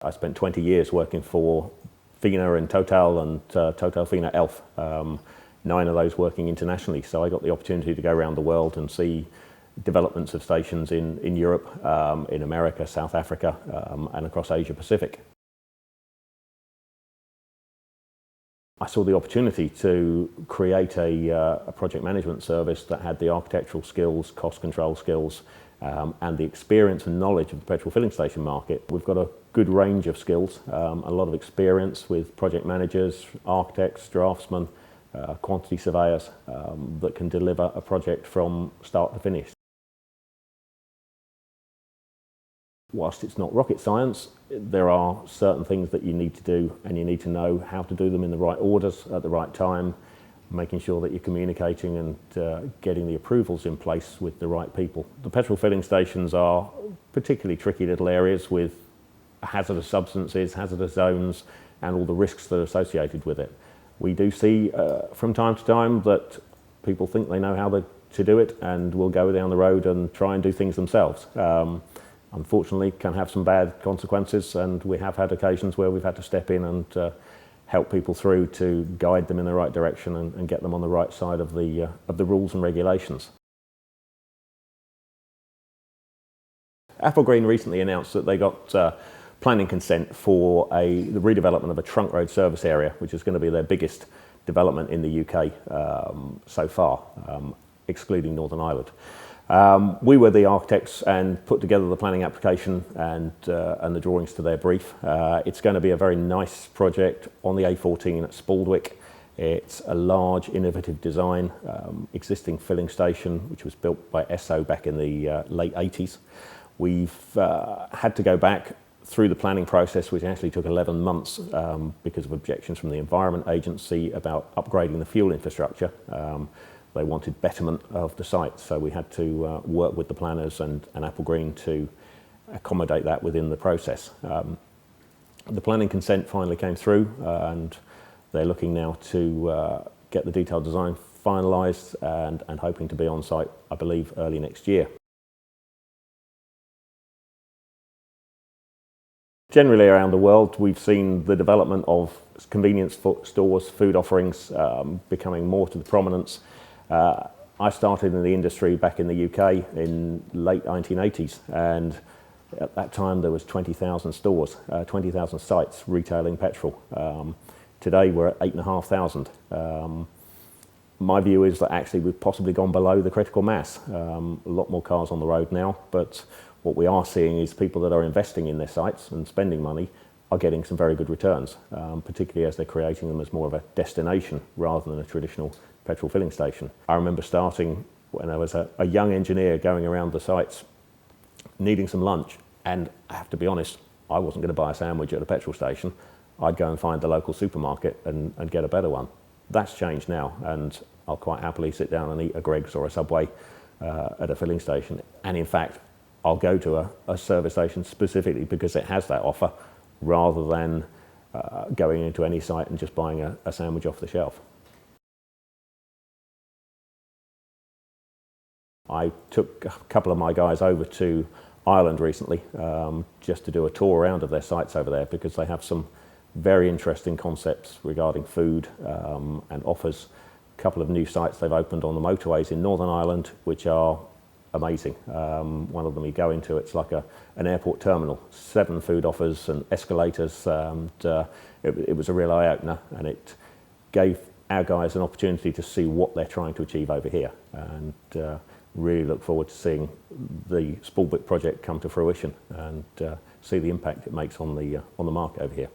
I spent 20 years working for Fina and Total and Total Fina Elf, 9 of those working internationally. So I got the opportunity to go around the world and see developments of stations in Europe, in America, South Africa, and across Asia Pacific. I saw the opportunity to create a project management service that had the architectural skills, cost control skills, and the experience and knowledge of the petrol filling station market. We've got a good range of skills, a lot of experience with project managers, architects, draftsmen, quantity surveyors that can deliver a project from start to finish. Whilst it's not rocket science, there are certain things that you need to do, and you need to know how to do them in the right orders at the right time, making sure that you're communicating and getting the approvals in place with the right people. The petrol filling stations are particularly tricky little areas with hazardous substances, hazardous zones, and all the risks that are associated with it. We do see from time to time that people think they know how to do it and will go down the road and try and do things themselves. Unfortunately, can have some bad consequences, and we have had occasions where we've had to step in and help people through to guide them in the right direction and get them on the right side of the rules and regulations. Applegreen recently announced that they got planning consent for the redevelopment of a trunk road service area, which is going to be their biggest development in the UK so far, excluding Northern Ireland. We were the architects and put together the planning application and the drawings to their brief. It's going to be a very nice project on the A14 at Spaldwick. It's a large, innovative design, existing filling station, which was built by Esso back in the late 80s. We've had to go back through the planning process, which actually took 11 months because of objections from the Environment Agency about upgrading the fuel infrastructure. They wanted betterment of the site, so we had to work with the planners and Applegreen to accommodate that within the process. The planning consent finally came through, and they're looking now to get the detailed design finalised and hoping to be on site, I believe, early next year. Generally around the world, we've seen the development of convenience stores, food offerings becoming more to the prominence. I started in the industry back in the UK in late 1980s, and at that time there was 20,000 stores, 20,000 sites retailing petrol. Today we're at 8,500. My view is that actually we've possibly gone below the critical mass. A lot more cars on the road now, but what we are seeing is people that are investing in their sites and spending money are getting some very good returns, particularly as they're creating them as more of a destination rather than a traditional petrol filling station. I remember starting when I was a young engineer going around the sites needing some lunch, and I have to be honest, I wasn't going to buy a sandwich at a petrol station. I'd go and find the local supermarket and get a better one. That's changed now, and I'll quite happily sit down and eat a Greggs or a Subway at a filling station. And in fact, I'll go to a service station specifically because it has that offer, rather than going into any site and just buying a sandwich off the shelf. I took a couple of my guys over to Ireland recently just to do a tour around of their sites over there, because they have some very interesting concepts regarding food and offers. A couple of new sites they've opened on the motorways in Northern Ireland, which are amazing. One of them you go into, it's like an airport terminal, 7 food offers and escalators, and it was a real eye-opener, and it gave our guys an opportunity to see what they're trying to achieve over here, and really look forward to seeing the Spaldwick project come to fruition and see the impact it makes on the market over here.